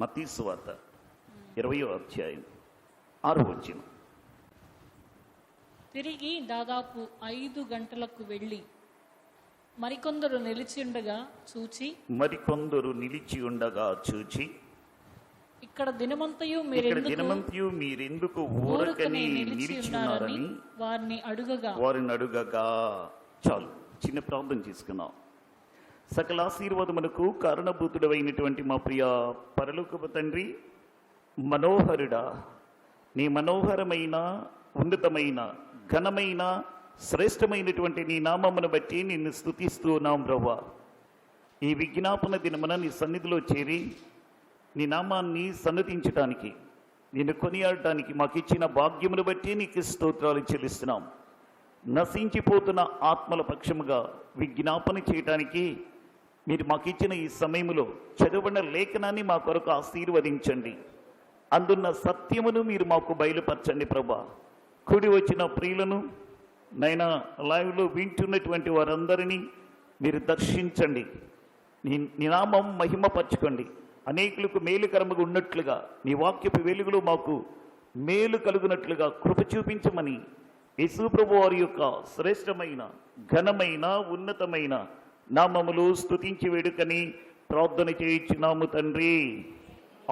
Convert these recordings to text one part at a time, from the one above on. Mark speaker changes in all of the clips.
Speaker 1: మత్తయి సువార్త 20వ అధ్యాయం 6వ వచనం.
Speaker 2: తిరిగి దాదాపు 5 గంటలకు వెళ్ళి మరికొందరు నిలిచి ఉండగా చూచి ఇక్కడ దినమంతయు
Speaker 1: మీరెందుకు ఊరకనే నిలిచియున్నారని
Speaker 2: వారిని
Speaker 1: అడుగగా. చాలు, చిన్న ప్రార్థన చేసుకున్నాం. సకల ఆశీర్వాదములకు కారణభూతుడైనటువంటి మా ప్రియ పరలోకపు తండ్రి, మనోహరుడా, నీ మనోహరమైన, ఉన్నతమైన, ఘనమైన, శ్రేష్టమైనటువంటి నీ నామమును బట్టి నిన్ను స్తుతిస్తూ ఉన్నాం ప్రభువా. ఈ విజ్ఞాపన దినమున నీ సన్నిధిలో చేరి నీ నామాన్ని సన్నతించడానికి, నిన్ను కొనియాడటానికి మాకు ఇచ్చిన భాగ్యమును బట్టి నీకు స్తోత్రాలు చెల్లిస్తున్నాం. నశించిపోతున్న ఆత్మల పక్షముగా విజ్ఞాపన చేయటానికి మీరు మాకు ఇచ్చిన ఈ సమయంలో చదువున్న లేఖనాన్ని మా కొరకు ఆశీర్వదించండి. అందున్న సత్యమును మీరు మాకు బయలుపరచండి ప్రభా. కూడి వచ్చిన ప్రియులను నైనా లైవ్లో వింటున్నటువంటి వారందరినీ మీరు దర్శించండి. నీ నామం మహిమపరచుకోండి. అనేకులకు మేలుకరముగా ఉన్నట్లుగా నీ వాక్యపు వెలుగులో మాకు మేలు కలుగునట్లుగా కృప చూపించమని యేసు ప్రభు వారి యొక్క శ్రేష్టమైన, ఘనమైన, ఉన్నతమైన నామములు స్తుతించి వేడుకని ప్రార్థన చేయించున్నాము తండ్రి,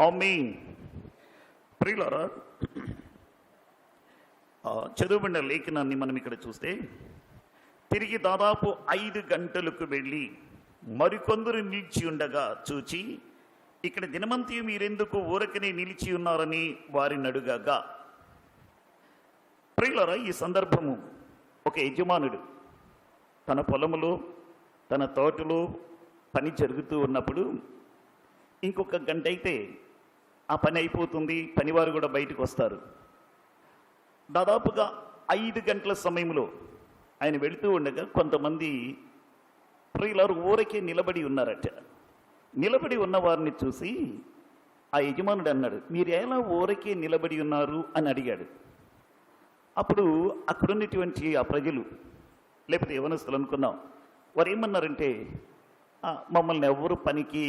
Speaker 1: ఆమేన్. ప్రియులారా, చదువుబడిన లేఖనాన్ని మనం ఇక్కడ చూస్తే, తిరిగి దాదాపు 5 గంటలకు వెళ్ళి మరికొందరు నిలిచి ఉండగా చూచి ఇక్కడ దినమంతయు మీరెందుకు ఊరకనే నిలిచి ఉన్నారని వారిని అడుగగా. ప్రియులారా, ఈ సందర్భము ఒక యజమానుడు తన పొలములో, తన తోటలో పని జరుగుతూ ఉన్నప్పుడు ఇంకొక గంట అయితే ఆ పని అయిపోతుంది, పనివారు కూడా బయటకు వస్తారు. దాదాపుగా 5 గంటల సమయంలో ఆయన వెళుతూ ఉండగా కొంతమంది ప్రియులారు ఊరకే నిలబడి ఉన్నారట. నిలబడి ఉన్న వారిని చూసి ఆ యజమానుడు అన్నాడు, మీరు ఎలా ఊరకే నిలబడి ఉన్నారు అని అడిగాడు. అప్పుడు అక్కడున్నటువంటి ఆ ప్రజలు, లేకపోతే యవనస్తులు అనుకున్నాం, వారు ఏమన్నారంటే, మమ్మల్ని ఎవరు పనికి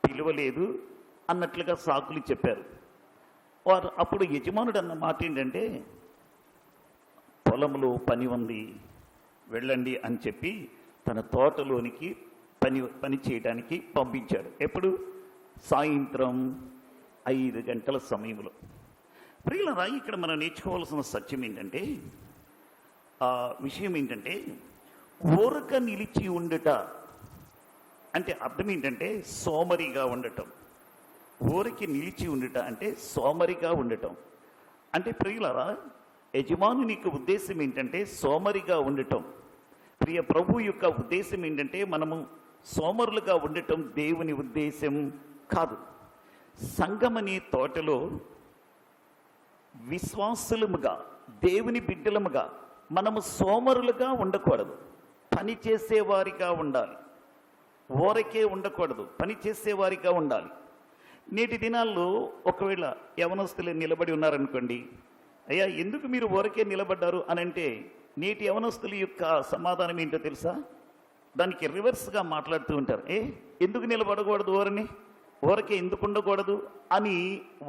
Speaker 1: పిలవలేదు అన్నట్లుగా సాకులు చెప్పారు. వారు అప్పుడు యజమానుడు అన్న మాట ఏంటంటే, పొలంలో పని ఉంది, వెళ్ళండి అని చెప్పి తన తోటలోనికి పని చేయడానికి పంపించాడు. ఎప్పుడు? సాయంత్రం 5 గంటల సమయంలో. ప్రియులారా, ఇక్కడ మనం నేర్చుకోవాల్సిన సత్యం ఏంటంటే, ఆ విషయం ఏంటంటే, ఊరక నిలిచి ఉండుట అంటే అర్థం ఏంటంటే సోమరిగా ఉండటం. ఊరికి నిలిచి ఉండుట అంటే సోమరిగా ఉండటం. అంటే ప్రియులారా, యజమానుని యొక్క ఉద్దేశం ఏంటంటే సోమరిగా ఉండటం. ప్రియ ప్రభు యొక్క ఉద్దేశం ఏంటంటే మనము సోమరులుగా ఉండటం దేవుని ఉద్దేశం కాదు. సంఘమనే తోటలో విశ్వాసులముగా, దేవుని బిడ్డలముగా మనము సోమరులుగా ఉండకూడదు, పని చేసేవారిగా ఉండాలి. ఊరకే ఉండకూడదు, పని చేసేవారిగా ఉండాలి. నేటి దినాల్లో ఒకవేళ యవనస్తులు నిలబడి ఉన్నారనుకోండి, అయ్యా ఎందుకు మీరు ఊరకే నిలబడ్డారు అని అంటే, నేటి యవనస్తుల యొక్క సమాధానం ఏంటో తెలుసా? దానికి రివర్స్గా మాట్లాడుతూ ఉంటారు. ఎందుకు నిలబడకూడదు, ఊరకే ఎందుకు ఉండకూడదు అని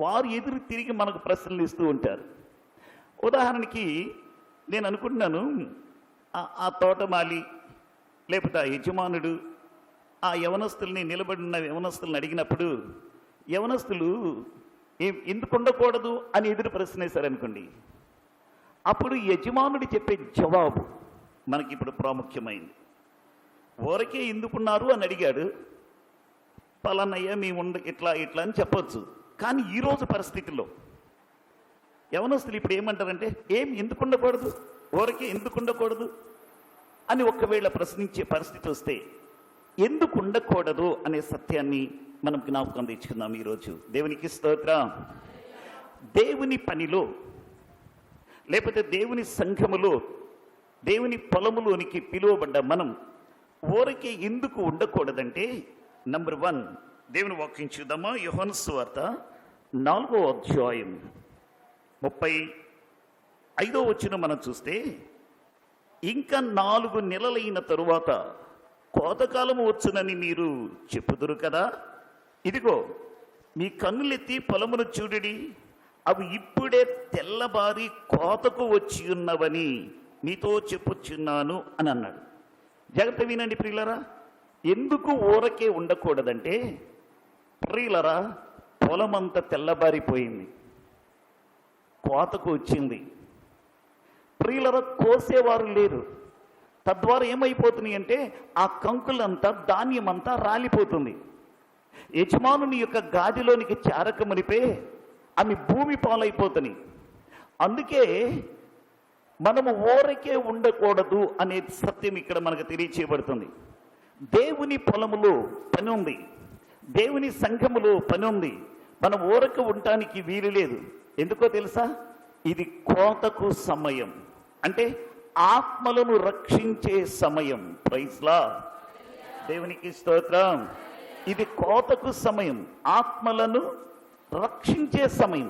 Speaker 1: వారు ఎదురు తిరిగి మనకు ప్రశ్నలు ఇస్తూ ఉంటారు. ఉదాహరణకి నేను అనుకుంటున్నాను, ఆ తోటమాలి లేకపోతే ఆ యజమానుడు ఆ యవనస్తుల్ని, నిలబడిన యవనస్తుల్ని అడిగినప్పుడు యవనస్తులు ఎందుకు ఉండకూడదు అని ఎదురు ప్రశ్న వేశారనుకోండి, అప్పుడు యజమానుడు చెప్పే జవాబు మనకి ఇప్పుడు ప్రాముఖ్యమైంది. ఊరకే ఎందుకున్నారు అని అడిగాడు, పలానయ్య మేము ఇట్లా అని చెప్పొచ్చు. కానీ ఈరోజు పరిస్థితుల్లో యవనస్తులు ఇప్పుడు ఏమంటారంటే, ఎందుకు ఉండకూడదు, ఊరకే ఎందుకు ఉండకూడదు అని ఒకవేళ ప్రశ్నించే పరిస్థితి వస్తే, ఎందుకు ఉండకూడదు అనే సత్యాన్ని మనం జ్ఞాపకం తెచ్చుకుందాం ఈరోజు. దేవునికి స్తోత్రం. దేవుని పనిలో లేకపోతే దేవుని సంఘములో, దేవుని పొలములోనికి పిలువబడ్డ మనం ఊరకే ఎందుకు ఉండకూడదంటే, నంబర్ 1 దేవుని వాక్యం చూద్దామా? యోహాను సువార్త 4వ అధ్యాయం 35వ వచనం మనం చూస్తే, ఇంకా 4 నెలలైన తరువాత కోతకాలము వచ్చునని మీరు చెప్పుదురు కదా, ఇదిగో మీ కన్నులెత్తి పొలమును చూడుడి, అవి ఇప్పుడే తెల్లబారి కోతకు వచ్చి ఉన్నవని మీతో చెప్పుచున్నాను అని అన్నాడు. జాగ్రత్త వినండి ప్రియులరా, ఎందుకు ఊరకే ఉండకూడదంటే, ప్రియులరా పొలమంతా తెల్లబారిపోయింది, కోతకు వచ్చింది. ప్రియులరా కోసేవారు లేరు. తద్వారా ఏమైపోతుంది అంటే ఆ కంకులంతా ధాన్యమంతా రాలిపోతుంది. యజమానుని యొక్క గాదిలోనికి చేరకమునిపే అవి భూమి పాలైపోతున్నాయి. అందుకే మనము ఊరకే ఉండకూడదు అనే సత్యం ఇక్కడ మనకు తెలియచేయబడుతుంది. దేవుని పొలములో పని ఉంది, దేవుని సంఘములో పని ఉంది. మనం ఊరక ఉండటానికి వీలు లేదు. ఎందుకో తెలుసా? ఇది కోతకు సమయం, అంటే ఆత్మలను రక్షించే సమయం. ప్రైజ్ లార్డ్, దేవునికి స్తోత్రం. ఇది కోతకు సమయం, ఆత్మలను రక్షించే సమయం.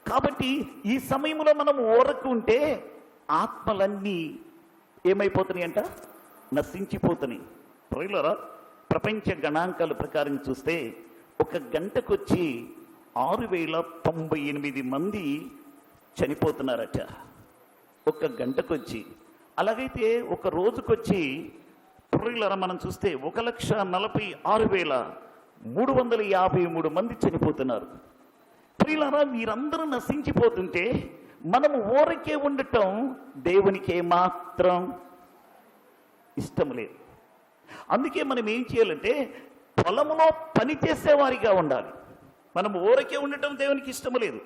Speaker 1: కాబట్టి ఈ సమయంలో మనం ఊరకు ఉంటే ఆత్మలన్నీ ఏమైపోతున్నాయి అంట? నశించిపోతున్నాయి. ప్రియులారా, ప్రపంచ గణాంకాల ప్రకారం చూస్తే ఒక గంటకొచ్చి 6098 మంది చనిపోతున్నారట, ఒక గంటకొచ్చి. అలాగైతే ఒక రోజుకొచ్చి ప్రియులారా మనం చూస్తే 1,46,353 మంది చనిపోతున్నారు. ప్రియులారా, వీరందరూ నశించిపోతుంటే మనము ఊరకే ఉండటం దేవునికి ఏమాత్రం ఇష్టం లేదు. అందుకే మనం ఏం చేయాలంటే పొలంలో పని చేసేవారిగా ఉండాలి. మనం ఊరకే ఉండటం దేవునికి ఇష్టం లేదు.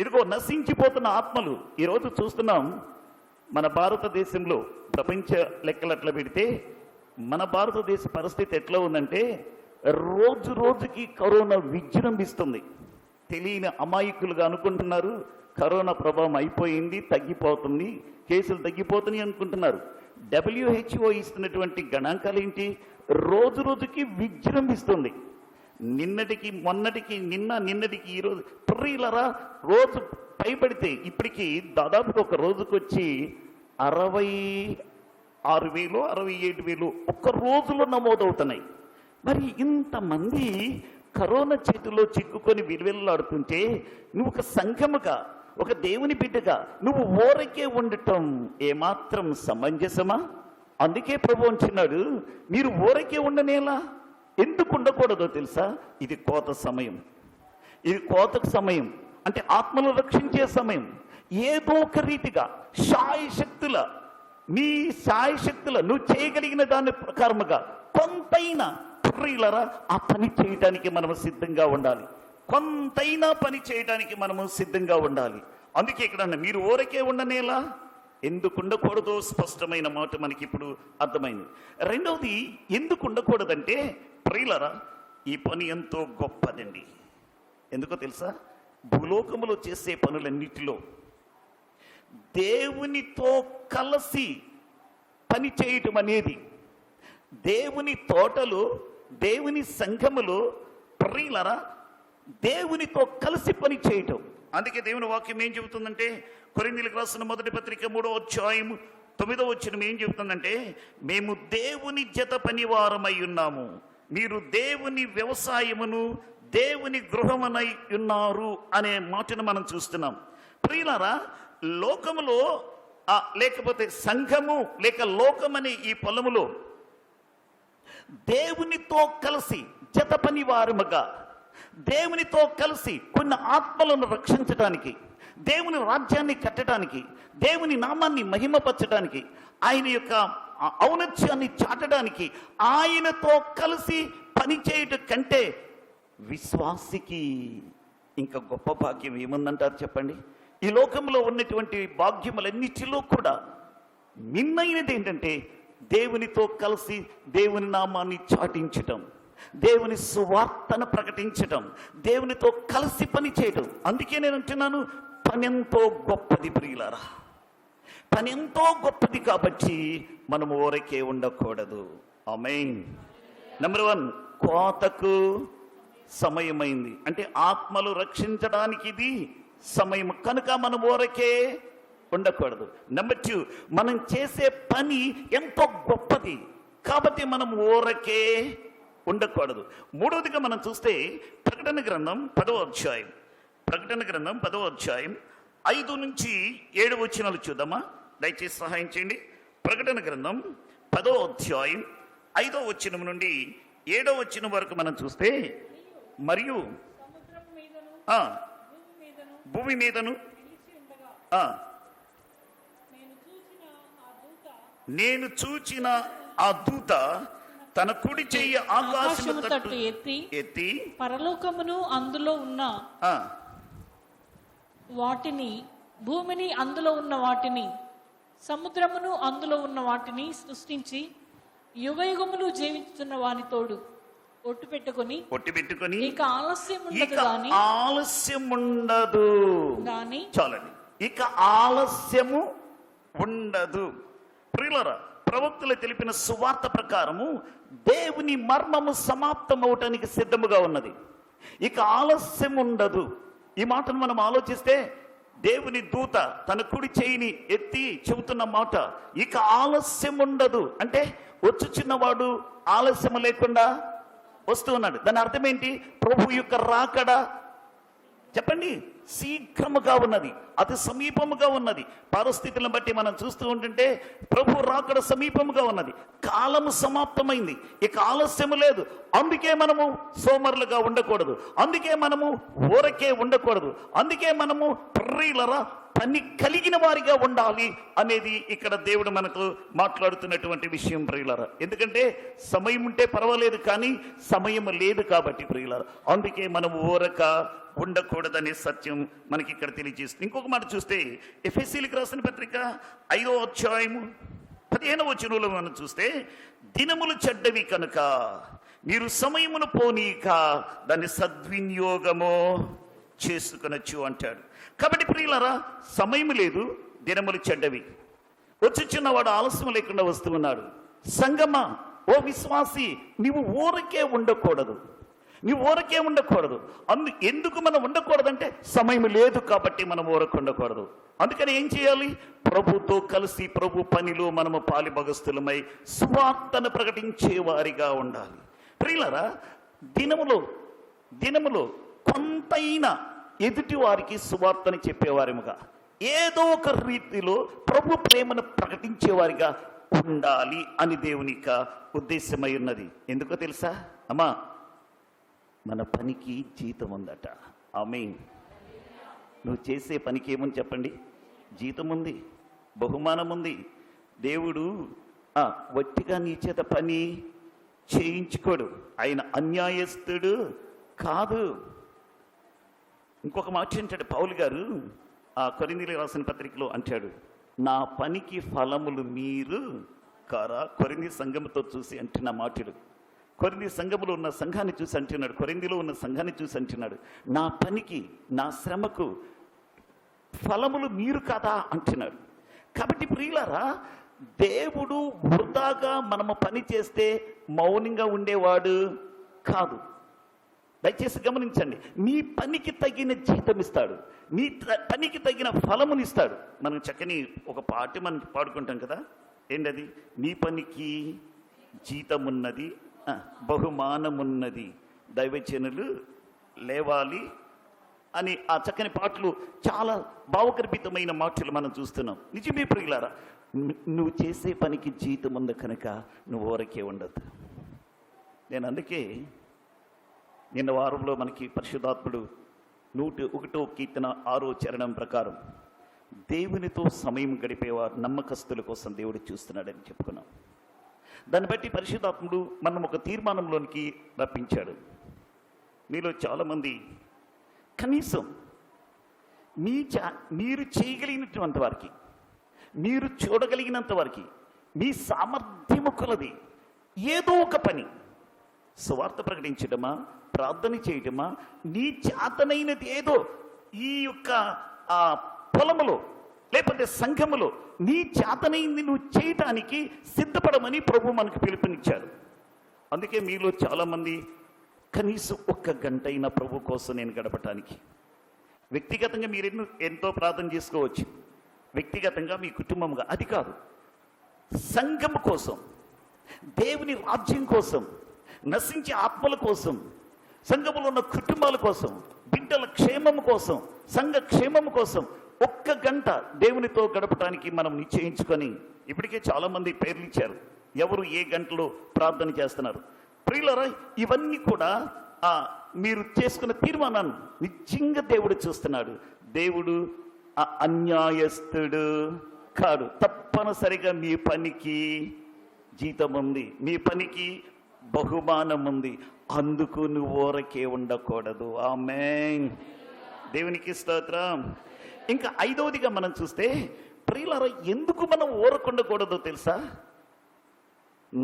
Speaker 1: ఇదిగో నశించిపోతున్న ఆత్మలు ఈరోజు చూస్తున్నాం. మన భారతదేశంలో ప్రపంచ లెక్కలు అట్లా పెడితే మన భారతదేశ పరిస్థితి ఎట్లా ఉందంటే, రోజు రోజుకి కరోనా విజృంభిస్తుంది. తెలియని అమాయకులుగా అనుకుంటున్నారు కరోనా ప్రభావం అయిపోయింది, తగ్గిపోతుంది, కేసులు తగ్గిపోతున్నాయి అనుకుంటున్నారు. WHO ఇస్తున్నటువంటి గణాంకాలు ఏంటి? రోజు రోజుకి విజృంభిస్తుంది. నిన్నటికి మొన్నటికి నిన్నటికి ఈరోజు ప్రియులరా రోజు పైబడితే ఇప్పటికీ దాదాపుగా ఒక రోజుకొచ్చి 66,000 67,000 ఒక్క రోజులో నమోదవుతున్నాయి. మరి ఇంతమంది కరోనా చేతిలో చిక్కుకొని విలువెల్లాడుతుంటే నువ్వు ఒక సంఘముగా, ఒక దేవుని బిడ్డగా నువ్వు ఊరకే ఉండటం ఏమాత్రం సమంజసమా? అందుకే ప్రభు అంటున్నాడు, మీరు ఊరకే ఉండనేలా? ఎందుకు ఉండకూడదో తెలుసా? ఇది కోత సమయం. ఇది కోతకు సమయం, అంటే ఆత్మను రక్షించే సమయం. ఏదో ఒక రీతిగా శాయశక్తుల, నీ శాయశక్తుల నువ్వు చేయగలిగిన దాని ప్రకారముగా కొంతైనా ప్రియులరా ఆ పని చేయడానికి మనము సిద్ధంగా ఉండాలి. కొంతైనా పని చేయడానికి మనము సిద్ధంగా ఉండాలి. అందుకే ఇక్కడ మీరు ఊరకే ఉండనేలా? ఎందుకు ఉండకూడదో స్పష్టమైన మాట మనకి ఇప్పుడు అర్థమైంది. రెండవది, ఎందుకు ఉండకూడదంటే ప్రియులరా ఈ పని ఎంతో గొప్పదండి. ఎందుకో తెలుసా? భూలోకములో చేసే పనులన్నిటిలో దేవునితో కలిసి పని చేయటం అనేది, దేవుని తోటలో, దేవుని సంఘములో ప్రియులరా దేవునితో కలిసి పని చేయటం. అందుకే దేవుని వాక్యం ఏం చెబుతుందంటే, కొరింథీయులకు రాసిన మొదటి పత్రిక 3వ అధ్యాయం 9వ వచనం ఏం చెబుతుందంటే, మేము దేవుని జత పనివారమై ఉన్నాము, మీరు దేవుని వ్యవసాయమును దేవుని గృహమనై ఉన్నారు అనే మాటను మనం చూస్తున్నాం. ప్రియులారా, లోకములో లేకపోతే సంఘము లేక లోకమనే ఈ పొలములో దేవునితో కలిసి జత పనివారముగా, దేవునితో కలిసి కొన్ని ఆత్మలను రక్షించడానికి, దేవుని రాజ్యాన్ని కట్టడానికి, దేవుని నామాన్ని మహిమపరచడానికి, ఆయన యొక్క ఔన్నత్యాన్ని చాటడానికి ఆయనతో కలిసి పనిచేయటం కంటే విశ్వాసికి ఇంకా గొప్ప భాగ్యం ఏముందంటారు చెప్పండి? ఈ లోకంలో ఉన్నటువంటి భాగ్యములన్నిటిలో కూడా మిన్నైనది ఏంటంటే దేవునితో కలిసి దేవుని నామాన్ని చాటించటం, దేవుని సువార్తను ప్రకటించటం, దేవునితో కలిసి పని చేయటం. అందుకే నేను అంటున్నాను, పనెంతో గొప్పది ప్రియులారా, పనెంతో గొప్పది. కాబట్టి మనం ఊరకే ఉండకూడదు. ఆమేన్. నెంబర్ 1, కోతకు సమయమైంది, అంటే ఆత్మలు రక్షించడానికి ఇది సమయం కనుక మనం ఊరకే ఉండకూడదు. నెంబర్ 2, మనం చేసే పని ఎంతో గొప్పది కాబట్టి మనం ఊరకే ఉండకూడదు. మూడవదిగా మనం చూస్తే ప్రకటన గ్రంథం 10వ అధ్యాయం, ప్రకటన గ్రంథం 10వ అధ్యాయం 5 నుంచి 7 వచనాలు చూద్దామా? దయచేసి సహాయం చేయండి. ప్రకటన గ్రంథం 10వ అధ్యాయం 5వ వచనం నుండి 7వ వచనం వరకు మనం చూస్తే, మరియు
Speaker 2: సముద్రం మీదను
Speaker 1: ఆ
Speaker 2: భూమి మీదను
Speaker 1: భూమి మీదను
Speaker 2: నిలిచి ఉండగా
Speaker 1: ఆ
Speaker 2: నేను చూచిన ఆ దూత
Speaker 1: తన కుడి చెయ్యి ఆకాశము
Speaker 2: ఆకాశము
Speaker 1: తట్టు
Speaker 2: తట్టు
Speaker 1: ఎత్తి
Speaker 2: పరలోకమును అందులో ఉన్న
Speaker 1: ఆ
Speaker 2: వాటిని, భూమిని అందులో ఉన్న వాటిని, సముద్రమును అందులో ఉన్న వాటిని సృష్టించి యుగయుగములు జీవిస్తున్న వాని తోడు ఒట్టు పెట్టుకొని ఇక ఆలస్యం ఉండదు గాని
Speaker 1: ఆలస్యం ఉండదు
Speaker 2: గాని
Speaker 1: చాలండి, ఇక ఆలస్యము ఉండదు. ప్రియులారా, ప్రవక్తలు తెలిపిన సువార్త ప్రకారము దేవుని మర్మము సమాప్తమవటానికి సిద్ధముగా ఉన్నది. ఇక ఆలస్యం ఉండదు. ఈ మాటను మనం ఆలోచిస్తే దేవుని దూత తన కుడి చేయిని ఎత్తి చెబుతున్న మాట ఇక ఆలస్యం ఉండదు అంటే వచ్చుచున్నవాడు ఆలస్యం లేకుండా వస్తూ ఉన్నాడు. దాని అర్థం ఏంటి? ప్రభు యొక్క రాకడ చెప్పండి శీఘ్రముగా ఉన్నది, అతి సమీపముగా ఉన్నది. పరిస్థితులను బట్టి మనం చూస్తూ ఉంటుంటే ప్రభు రాకడ సమీపముగా ఉన్నది. కాలము సమాప్తమైంది, ఇక ఆలస్యము లేదు. అందుకే మనము సోమరులుగా ఉండకూడదు, అందుకే మనము ఊరకే ఉండకూడదు, అందుకే మనము ప్రియులరా పని కలిగిన వారిగా ఉండాలి అనేది ఇక్కడ దేవుడు మనకు మాట్లాడుతున్నటువంటి విషయం ప్రియులరా. ఎందుకంటే సమయం ఉంటే పర్వాలేదు, కానీ సమయం లేదు కాబట్టి ప్రియులరా, అందుకే మనం ఊరక ఉండకూడదనే సత్యం మనకి ఇక్కడ తెలియజేస్తుంది. ఇంకొక మాట చూస్తే ఎఫెసీయులకు రాసిన పత్రిక 5వ అధ్యాయము 15వ వచనంలో మనం చూస్తే, దినములు చెడ్డవి కనుక మీరు సమయమును పోనీక దాన్ని సద్వినియోగము చేసుకొనొచ్చు అంటాడు. కాబట్టి ప్రియులారా, సమయం లేదు, దినములు చెడ్డవి, వచ్చుచున్నవాడు ఆలస్యం లేకుండా వస్తూ ఉన్నాడు. సంగమా, ఓ విశ్వాసి, నీవు ఊరకే ఉండకూడదు, నీవు ఊరకే ఉండకూడదు. ఎందుకు మనం ఉండకూడదంటే సమయం లేదు కాబట్టి మనం ఊరకు ఉండకూడదు. అందుకని ఏం చేయాలి? ప్రభుతో కలిసి ప్రభు పనిలో మనము పాలిభాగస్తులమై సువార్తను ప్రకటించే వారిగా ఉండాలి. ప్రియులారా, దినములో కొంతైనా ఎదుటి వారికి సువార్తని చెప్పేవారిముగా, ఏదో ఒక రీతిలో ప్రభు ప్రేమను ప్రకటించేవారిగా ఉండాలి అని దేవుని యొక్క ఉద్దేశమై ఉన్నది. ఎందుకో తెలుసా అమ్మా? మన పనికి జీతం ఉందట. ఆమేన్. నువ్వు చేసే పనికి ఏమని చెప్పండి? జీతం ఉంది, బహుమానం ఉంది. దేవుడు వట్టిగా నీ చేత పని చేయించుకోడు, ఆయన అన్యాయస్తుడు కాదు. ఇంకొక మాట అంటాడు పౌలు గారు కొరింథీయులకు రాసిన పత్రికలో అంటాడు, నా పనికి ఫలములు మీరు కారా. కొరింథీ సంఘముతో చూసి అంటున్న మాటలు, కొరింథీ సంఘములో ఉన్న సంఘాన్ని చూసి అంటున్నాడు, కొరింథీలో ఉన్న సంఘాన్ని చూసి అంటున్నాడు, నా పనికి, నా శ్రమకు ఫలములు మీరు కాదా అంటున్నాడు. కాబట్టి ప్రియులారా, దేవుడు వృధాగా మనము పని చేస్తే మౌనంగా ఉండేవాడు కాదు. దయచేసి గమనించండి, నీ పనికి తగిన జీతం ఇస్తాడు, నీ పనికి తగిన ఫలమునిస్తాడు. మనం చక్కని ఒక పాట మనం పాడుకుంటాం కదా, ఏంటది? నీ పనికి జీతమున్నది, బహుమానమున్నది, దైవజనులు లేవాలి అని ఆ చక్కని పాటలు, చాలా భావగర్భితమైన మాటలు మనం చూస్తున్నాం. నిజమే ప్రియులారా, నువ్వు చేసే పనికి జీతం ఉంది కనుక నువ్వు ఊరకే ఉండదు. నేను అందుకే నిన్న వారంలో మనకి పరిశుద్ధాత్ముడు 101వ కీర్తన 6వ చరణం ప్రకారం దేవునితో సమయం గడిపేవారు నమ్మకస్తుల కోసం దేవుడు చూస్తున్నాడని చెప్పుకున్నాం. దాన్ని బట్టి పరిశుద్ధాత్ముడు మనం ఒక తీర్మానంలోనికి రప్పించాడు. మీలో చాలామంది కనీసం మీరు చేయగలిగినటువంటి వారికి, మీరు చూడగలిగినంత వారికి, మీ సామర్థ్యము కొలది ఏదో ఒక పని, సువార్త ప్రకటించడమా, ప్రార్థన చేయటమా, నీ చేతనైనది ఏదో ఈ యొక్క పొలములో లేకపోతే సంఘములో నీ చేతనైంది నువ్వు చేయటానికి సిద్ధపడమని ప్రభు మనకు పిలుపునిచ్చాడు. అందుకే మీలో చాలామంది కనీసం 1 గంట అయినా ప్రభు కోసం నేను గడపటానికి, వ్యక్తిగతంగా మీరు ఎంతో ప్రార్థన చేసుకోవచ్చు, వ్యక్తిగతంగా మీ కుటుంబంగా, అది కాదు, సంఘం కోసం, దేవుని రాజ్యం కోసం నశించే ఆత్మల కోసం, సంఘములో ఉన్న కుటుంబాల కోసం, బిడ్డల క్షేమం కోసం, సంఘ క్షేమం కోసం 1 గంట దేవునితో గడపడానికి మనం నిశ్చయించుకొని, ఇప్పటికే చాలా మంది పేర్లు ఇచ్చారు, ఎవరు ఏ గంటలో ప్రార్థన చేస్తున్నారు. ప్రియులారా, ఇవన్నీ కూడా మీరు చేసుకున్న తీర్మానాన్ని నిజంగా దేవుడు చూస్తున్నాడు. దేవుడు అన్యాయస్తుడు కాదు. తప్పనిసరిగా మీ పనికి జీతం ఉంది, మీ పనికి బహుమానం ఉంది. అందుకు నువ్వు ఊరకే ఉండకూడదు. ఆమేన్. దేవునికి స్తోత్రం. ఇంకా 5వదిగా మనం చూస్తే, ప్రియులారా, ఎందుకు మనం ఊరకుండకూడదో తెలుసా?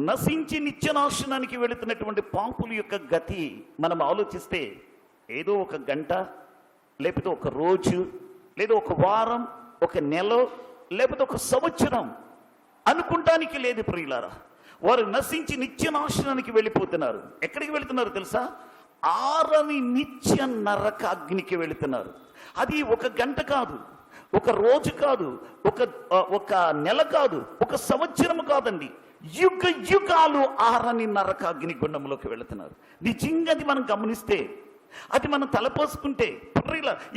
Speaker 1: నశించి నిత్యనాశనానికి వెళుతున్నటువంటి పాపుల యొక్క గతి మనం ఆలోచిస్తే, ఏదో 1 గంట, లేకపోతే 1 రోజు, లేదా 1 వారం, 1 నెల, లేకపోతే 1 సంవత్సరం అనుకుంటానికి లేదు ప్రియులారా. వారు నశించి నిత్యనాశనానికి వెళ్ళిపోతున్నారు. ఎక్కడికి వెళుతున్నారు తెలుసా? ఆరని నిత్య నరకాగ్నికి వెళుతున్నారు. అది 1 గంట కాదు, 1 రోజు కాదు, ఒక నెల కాదు, 1 సంవత్సరం కాదండి, యుగ యుగాలు ఆరని నరకాగ్ని గుండంలోకి వెళుతున్నారు. నిజంగా అది మనం గమనిస్తే, అది మనం తలపోసుకుంటే,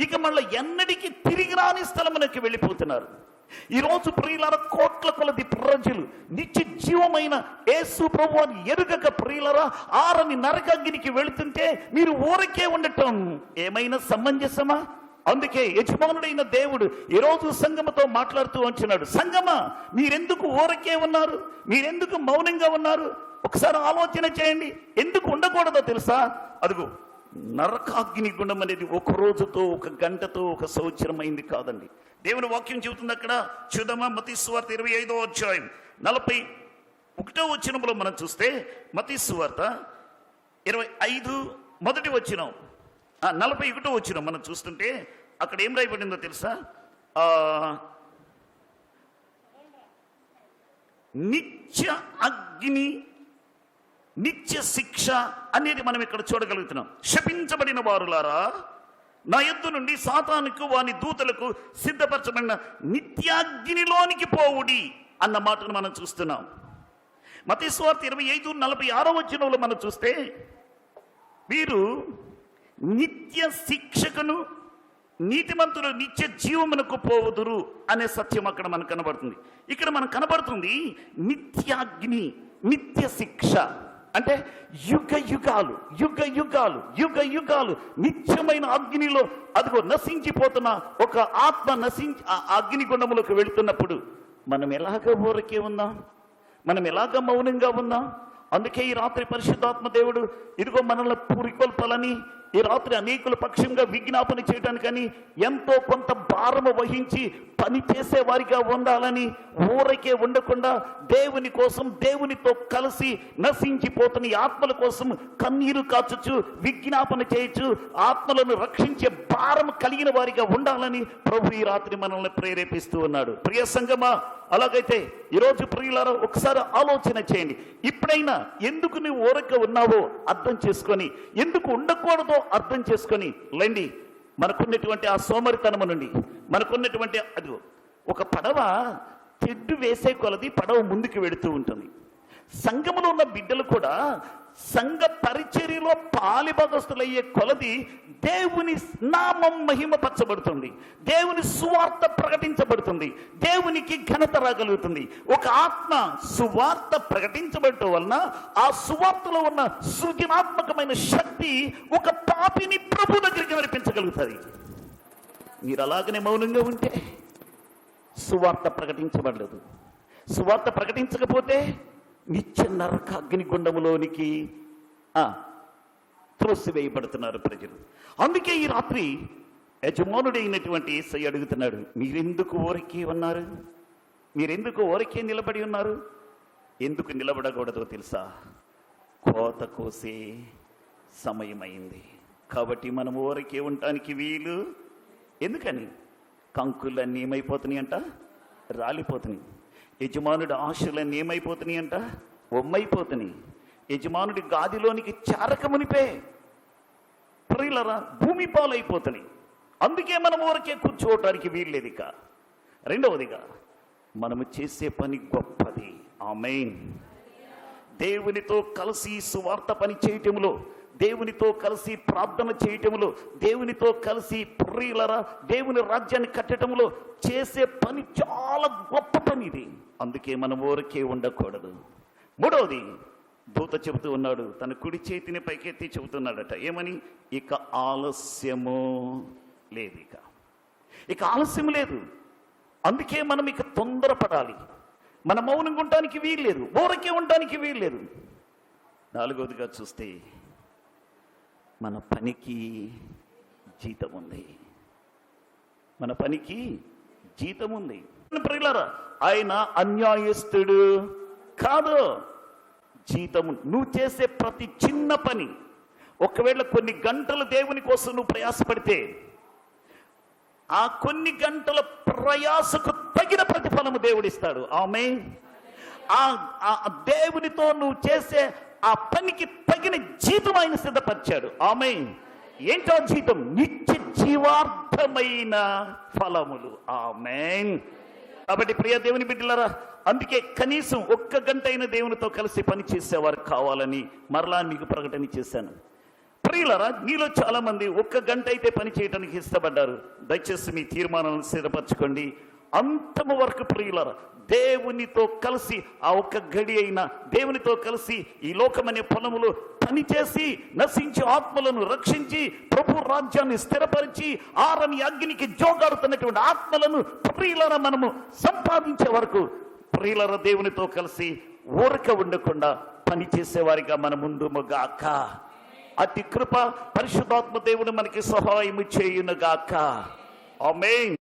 Speaker 1: ఇక మళ్ళీ ఎన్నటికీ తిరిగి రాని స్థలమునకి వెళ్ళిపోతున్నారు. ఈరోజు ప్రియులార, కోట్ల కొలది ప్రజలు నిత్య జీవమైన యేసు ప్రభువుని ఎరుగక ప్రియులారా ఆరని నరకాగ్నికి వెళుతుంటే మీరు ఊరకే ఉండటం ఏమైనా సమంజసమా? అందుకే యజమానుడైన దేవుడు ఈరోజు సంఘముతో మాట్లాడుతూ ఉంటున్నాడు. సంఘమా, మీరెందుకు ఊరకే ఉన్నారు? మీరెందుకు మౌనంగా ఉన్నారు? ఒకసారి ఆలోచన చేయండి. ఎందుకు ఉండకూడదో తెలుసా? అదిగో నరకాగ్ని గుండం అనేది 1 రోజుతో, 1 గంటతో, 1 సంవత్సరం అయింది కాదండి. దేవుని వాక్యం చెబుతుంది. అక్కడ చూద్దామా? మత్తయి సువార్త 25వ అధ్యాయం 41వ వచనంలో మనం చూస్తే, మత్తయి సువార్త 25 మొదటి వచనం, 41వ వచనం మనం చూస్తుంటే అక్కడ ఏం రాయబడిందో తెలుసా? నిత్య అగ్ని, నిత్య శిక్ష అనేది మనం ఇక్కడ చూడగలుగుతున్నాం. శపించబడిన వారులారా, నా యొద్ద నుండి సాతానుకు వాని దూతలకు సిద్ధపరచబడిన నిత్యాగ్నిలోనికి పోవుడి అన్న మాటను మనం చూస్తున్నాం. మత్తయి సువార్త 25:46వ వచనంలో మనం చూస్తే, వీరు నిత్య శిక్షకును నీతిమంతులు నిత్య జీవమునకు పోవుదురు అనే సత్యం అక్కడ మనకు కనబడుతుంది. ఇక్కడ మనకు కనబడుతుంది నిత్యాగ్ని, నిత్య శిక్ష అంటే యుగ యుగాలు, యుగ యుగాలు, యుగ యుగాలు నిత్యమైన అగ్నిలో అదిగో నశించిపోతున్న ఒక ఆత్మ నశించి ఆ అగ్నిగుండములకు వెళుతున్నప్పుడు మనం ఎలాగ ఊరకే ఉన్నాం? మనం ఎలాగ మౌనంగా ఉన్నాం? అందుకే ఈ రాత్రి పరిశుద్ధాత్మ దేవుడు ఇదిగో మనల్ని పురికొల్పాలని, ఈ రాత్రి అనేకుల పక్షంగా విజ్ఞాపన చేయడానికని, ఎంతో కొంత భారము వహించి పని చేసే వారిగా ఉండాలని, ఊరకే ఉండకుండా దేవుని కోసం, దేవునితో కలిసి నశించిపోతున్న ఈ ఆత్మల కోసం కన్నీరు కాచుచు విజ్ఞాపన చేయొచ్చు, ఆత్మలను రక్షించే భారం కలిగిన వారిగా ఉండాలని ప్రభు ఈ రాత్రి మనల్ని ప్రేరేపిస్తూ ఉన్నాడు. ప్రియ సంగమా, అలాగైతే ఈరోజు ప్రియులారా ఒకసారి ఆలోచన చేయండి. ఇప్పుడైనా ఎందుకు నువ్వు ఊరక ఉన్నావో అర్థం చేసుకొని, ఎందుకు ఉండకూడదో అర్థం చేసుకొని లేండి. మనకున్నటువంటి ఆ సోమరితనము నుండి, మనకున్నటువంటి అది ఒక పడవ తెడ్డు వేసే కొలది పడవ ముందుకు వెళుతూ ఉంటుంది. సంఘములో ఉన్న బిడ్డలు కూడా సంఘ పరిచర్యలో పాలిభాగస్తులయ్యే కొలది దేవుని నామం మహిమపరచబడుతుంది, దేవుని సువార్త ప్రకటించబడుతుంది, దేవునికి ఘనత రాగలుగుతుంది. ఒక ఆత్మ సువార్త ప్రకటించబడటం వలన ఆ సువార్తలో ఉన్న సృజనాత్మకమైన శక్తి ఒక పాపిని ప్రభు దగ్గరికి నడిపించగలుగుతుంది. మీరు అలాగనే మౌనంగా ఉంటే సువార్త ప్రకటించబడలేదు. సువార్త ప్రకటించకపోతే నిత్య నరక అగ్నిగుండములోనికి త్రోసివేయబడుతున్నారు ప్రజలు. అందుకే ఈ రాత్రి యజమానుడైనటువంటి యేసయ్య అడుగుతున్నాడు, మీరెందుకు ఊరికే ఉన్నారు? మీరెందుకు ఊరికే నిలబడి ఉన్నారు? ఎందుకు నిలబడకూడదో తెలుసా? కోత కోసే సమయమైంది కాబట్టి మనం ఊరికే ఉండటానికి వీలు. ఎందుకని? కంకులన్నీ ఏమైపోతున్నాయి అంట, రాలిపోతున్నాయి. యజమానుడి ఆశలన్నీ ఏమైపోతున్నాయి అంట, ఒమ్మైపోతున్నాయి. యజమానుడి గాదిలోనికి చారకమునిపే ప్రియులరా భూమి పాలైపోతున్నాయి. అందుకే మనం ఊరికే కూర్చోవటానికి వీల్లేదు. ఇక రెండవదిగా మనము చేసే పని గొప్పది. ఆమేన్. దేవునితో కలిసి సువార్త పని చేయటంలో, దేవునితో కలిసి ప్రార్థన చేయటంలో, దేవునితో కలిసి ప్రియులరా దేవుని రాజ్యాన్ని కట్టడంలో చేసే పని చాలా గొప్ప పని ఇది. అందుకే మనం ఊరికే ఉండకూడదు. మూడవది, దూత చెబుతూ ఉన్నాడు, తన కుడి చేతిని పైకెత్తి చెబుతున్నాడట, ఏమని? ఇక ఆలస్యము లేదు, ఇక ఆలస్యం లేదు. అందుకే మనం ఇక తొందరపడాలి. మన మౌనంగా ఉండడానికి వీల్లేదు, ఊరకే ఉండడానికి వీల్లేదు. నాలుగవదిగా చూస్తే, మన పనికి జీతం ఉంది. మన పనికి జీతం ఉంది. ప్రియులారా, ఆయన అన్యాయస్తుడు కాదు. జీతము, నువ్వు చేసే ప్రతి చిన్న పని, ఒకవేళ కొన్ని గంటలు దేవుని కోసం నువ్వు ప్రయాసపడితే, ఆ కొన్ని గంటల ప్రయాసకు తగిన ప్రతిఫలము దేవుడిస్తాడు. ఆమేన్. ఆ దేవునితో నువ్వు చేసే ఆ పనికి తగిన జీతం ఆయన సిద్ధపరిచాడు. ఆమేన్. ఏంటో జీతం? నిత్య జీవార్థమైన ఫలములు. ఆమేన్. కాబట్టి ప్రియ దేవుని బిడ్డలారా, అందుకే కనీసం 1 గంట అయిన దేవునితో కలిసి పని చేసేవారు కావాలని మరలా మీకు ప్రకటన చేశాను. ప్రియులరా, మీలో చాలా మంది 1 గంట అయితే పని చేయడానికి ఇష్టపడ్డారు. దయచేసి మీ తీర్మానాలను స్థిరపరచుకోండి. అంతము వరకు ప్రియులరా, దేవునితో కలిసి ఆ 1 గడి అయినా దేవునితో కలిసి ఈ లోకమనే పొలములో పనిచేసి నశించి ఆత్మలను రక్షించి ప్రభు రాజ్యాన్ని స్థిరపరిచి ఆరని అగ్నికి జోగాడుతున్నటువంటి ఆత్మలను ప్రియులరా మనము సంపాదించే వరకు ప్రియులర దేవునితో కలిసి ఊరక ఉండకుండా పని చేసేవారిగా మన ముందుగాక. అతి కృప పరిశుద్ధాత్మ దేవుడు మనకి సహాయము చేయునుగాక. ఆమేన్.